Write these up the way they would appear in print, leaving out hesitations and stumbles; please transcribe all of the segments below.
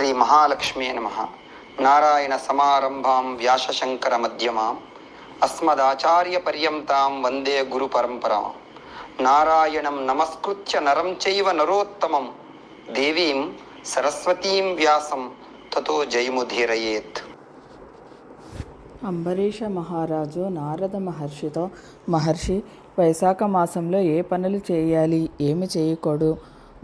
శ్రీ మహాలక్ష్మీ నమః. నారాయణ సమారంభాం వ్యాసశంకర మధ్యమాం అస్మదాచార్య పర్యంతాం వందే గురు పరంపరాం. నారాయణం నమస్కృత్య నరం చైవ నరోత్తమం దేవీం సరస్వతీం వ్యాసం తతో జయముధీరయేత్. అంబరీష మహారాజు నారద మహర్షితో, మహర్షి, వైశాఖ మాసంలో ఏ పనులు చేయాలి, ఏమి చేయకూడదు,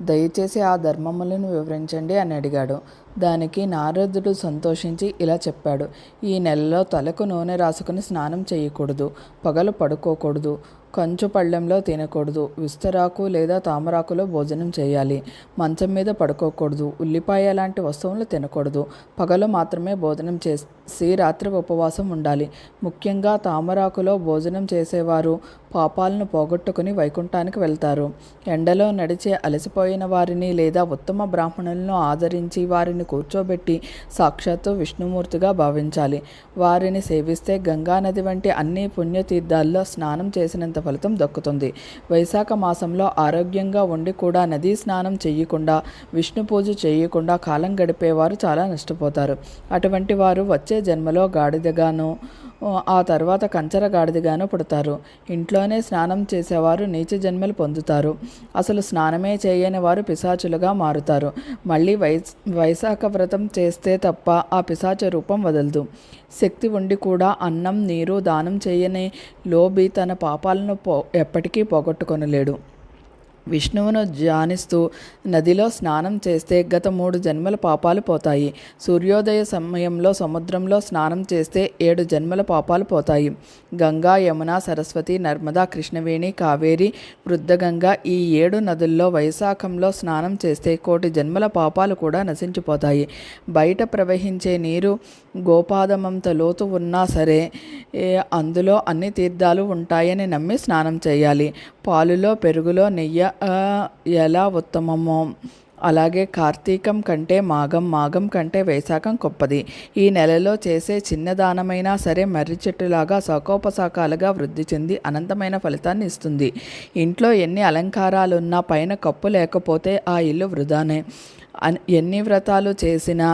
దయచేసి ఆ ధర్మములను వివరించండి అని అడిగాడు. దానికి నారదుడు సంతోషించి ఇలా చెప్పాడు: ఈ నెలలో తలకు నూనె రాసుకుని స్నానం చేయకూడదు, పగలు పడుకోకూడదు, కంచు పళ్ళెంలో తినకూడదు, విస్తరాకు లేదా తామరాకులో భోజనం చేయాలి, మంచం మీద పడుకోకూడదు, ఉల్లిపాయ లాంటి వస్తువులు తినకూడదు, పగలు మాత్రమే భోజనం చేసి రాత్రి ఉపవాసం ఉండాలి. ముఖ్యంగా తామరాకులో భోజనం చేసేవారు పాపాలను పోగొట్టుకుని వైకుంఠానికి వెళ్తారు. ఎండలో నడిచే అలసిపోయిన వారిని లేదా ఉత్తమ బ్రాహ్మణులను ఆదరించి వారిని కూర్చోబెట్టి సాక్షాత్తు విష్ణుమూర్తిగా భావించాలి. వారిని సేవిస్తే గంగానది వంటి అన్ని పుణ్యతీర్థాల్లో స్నానం చేసినంత ఫలితం దక్కుతుంది. వైశాఖ మాసంలో ఆరోగ్యంగా ఉండి కూడా నదీ స్నానం చేయకుండా, విష్ణు పూజ చేయకుండా కాలం గడిపేవారు చాలా నష్టపోతారు. అటువంటి వారు వచ్చే జన్మలో గాడిదగాను, ఆ తర్వాత కంచర గాడిదగాను పుడతారు. ఇంట్లోనే స్నానం చేసేవారు నీచ జన్మలు పొందుతారు. అసలు స్నానమే చేయని వారు పిశాచులుగా మారుతారు. మళ్ళీ వైశాఖ వ్రతం చేస్తే తప్ప ఆ పిశాచ రూపం వదలదు. శక్తి ఉండి కూడా అన్నం నీరు దానం చేయని లోబి తన పాపాలను ఎప్పటికీ పోగొట్టుకొనలేడు. విష్ణువును ధ్యానిస్తూ నదిలో స్నానం చేస్తే గత 3 జన్మల పాపాలు పోతాయి. సూర్యోదయ సమయంలో సముద్రంలో స్నానం చేస్తే 7 జన్మల పాపాలు పోతాయి. గంగా, యమున, సరస్వతి, నర్మదా, కృష్ణవేణి, కావేరి, వృద్ధగంగా ఈ 7 నదుల్లో వైశాఖంలో స్నానం చేస్తే 1,000,000 జన్మల పాపాలు కూడా నశించిపోతాయి. బయట ప్రవహించే నీరు గోపాదమంత లోతు ఉన్నా సరే అందులో అన్ని తీర్థాలు ఉంటాయని నమ్మి స్నానం చేయాలి. పాలులో, పెరుగులో నెయ్యి ఎలా ఉత్తమమో అలాగే కార్తీకం కంటే మాఘం, మాఘం కంటే వైశాఖం గొప్పది. ఈ నెలలో చేసే చిన్న దానమైనా సరే మర్రి చెట్టులాగా శాఖోపశాఖాలుగా వృద్ధి చెంది అనంతమైన ఫలితాన్ని ఇస్తుంది. ఇంట్లో ఎన్ని అలంకారాలున్నా పైన కప్పు లేకపోతే ఆ ఇల్లు వృధానే. ఎన్ని వ్రతాలు చేసినా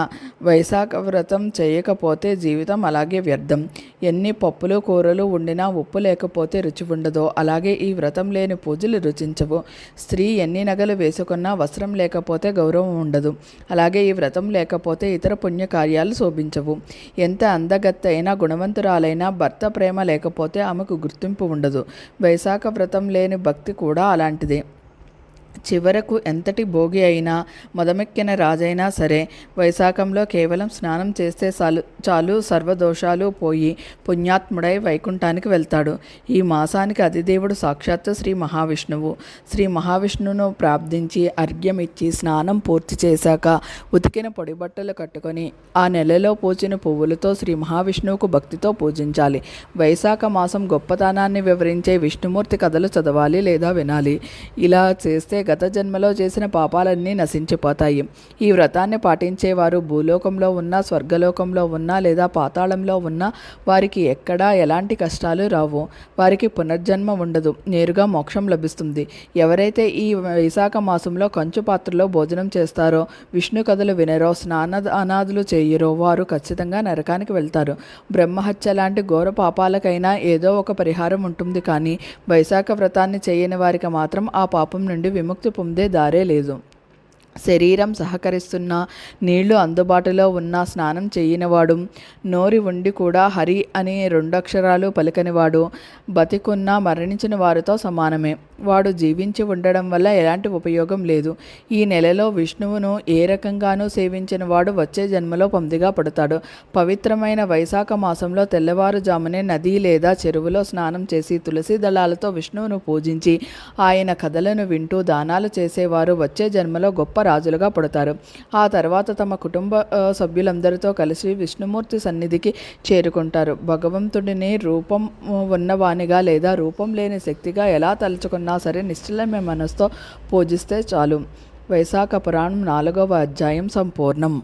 వైశాఖ వ్రతం చేయకపోతే జీవితం అలాగే వ్యర్థం. ఎన్ని పప్పులు కూరలు వండినా ఉప్పు లేకపోతే రుచి ఉండదో అలాగే ఈ వ్రతం లేని పూజలు రుచించవు. స్త్రీ ఎన్ని నగలు వేసుకున్నా వస్త్రం లేకపోతే గౌరవం ఉండదు. అలాగే ఈ వ్రతం లేకపోతే ఇతర పుణ్యకార్యాలు శోభించవు. ఎంత అందగత్త అయినా గుణవంతురాలైనా భర్త ప్రేమ లేకపోతే ఆమెకు గుర్తింపు ఉండదు. వైశాఖ వ్రతం లేని భక్తి కూడా అలాంటిదే. చివరకు ఎంతటి భోగి అయినా, మదమెక్కిన రాజైనా సరే వైశాఖంలో కేవలం స్నానం చేస్తే చాలు సర్వదోషాలు పోయి పుణ్యాత్ముడై వైకుంఠానికి వెళ్తాడు. ఈ మాసానికి అధిదేవుడు సాక్షాత్తు శ్రీ మహావిష్ణువు. శ్రీ మహావిష్ణువును ప్రార్థించి అర్ఘ్యమిచ్చి స్నానం పూర్తి చేశాక ఉతికిన పొడి బట్టలు కట్టుకొని ఆ నెలలో పూచిన పువ్వులతో శ్రీ మహావిష్ణువుకు భక్తితో పూజించాలి. వైశాఖ మాసం గొప్పతనాన్ని వివరించే విష్ణుమూర్తి కథలు చదవాలి లేదా వినాలి. ఇలా చేస్తే గత జన్మలో చేసిన పాపాలన్నీ నశించిపోతాయి. ఈ వ్రతాన్ని పాటించేవారు భూలోకంలో ఉన్నా, స్వర్గలోకంలో ఉన్నా లేదా పాతాళంలో ఉన్నా వారికి ఎక్కడా ఎలాంటి కష్టాలు రావు. వారికి పునర్జన్మ ఉండదు. నేరుగా మోక్షం లభిస్తుంది. ఎవరైతే ఈ వైశాఖ మాసంలో కంచు పాత్రలో భోజనం చేస్తారో, విష్ణు కథలు వినరో, స్నానాదులు చేయరో వారు ఖచ్చితంగా నరకానికి వెళ్తారు. బ్రహ్మహత్య లాంటి ఘోర పాపాలకైనా ఏదో ఒక పరిహారం ఉంటుంది. కానీ వైశాఖ వ్రతాన్ని చేయని వారికి మాత్రం ఆ పాపం నుండి విముక్తి పొందే దారే లేదు. శరీరం సహకరిస్తున్నా, నీళ్లు అందుబాటులో ఉన్నా స్నానం చేయనివాడు, నోరి ఉండి కూడా హరి అనే 2 అక్షరాలు పలికనివాడు బతికున్నా మరణించిన వారితో సమానమే. వాడు జీవించి ఉండడం వల్ల ఎలాంటి ఉపయోగం లేదు. ఈ నెలలో విష్ణువును ఏ రకంగానూ సేవించిన వాడు వచ్చే జన్మలో పందిగా పడతాడు. పవిత్రమైన వైశాఖ మాసంలో తెల్లవారుజామునే నది లేదా చెరువులో స్నానం చేసి తులసి దళాలతో విష్ణువును పూజించి ఆయన కథలను వింటూ దానాలు చేసేవారు వచ్చే జన్మలో గొప్ప రాజులుగా పుడతారు. ఆ తర్వాత తమ కుటుంబ సభ్యులందరితో కలిసి విష్ణుమూర్తి సన్నిధికి చేరుకుంటారు. భగవంతుడిని రూపం ఉన్నవానిగా లేదా రూపం లేని శక్తిగా ఎలా తలుచుకున్నా సరే నిశ్చలమైన మనసుతో పూజిస్తే చాలు. వైశాఖ పురాణం 4వ అధ్యాయం సంపూర్ణం.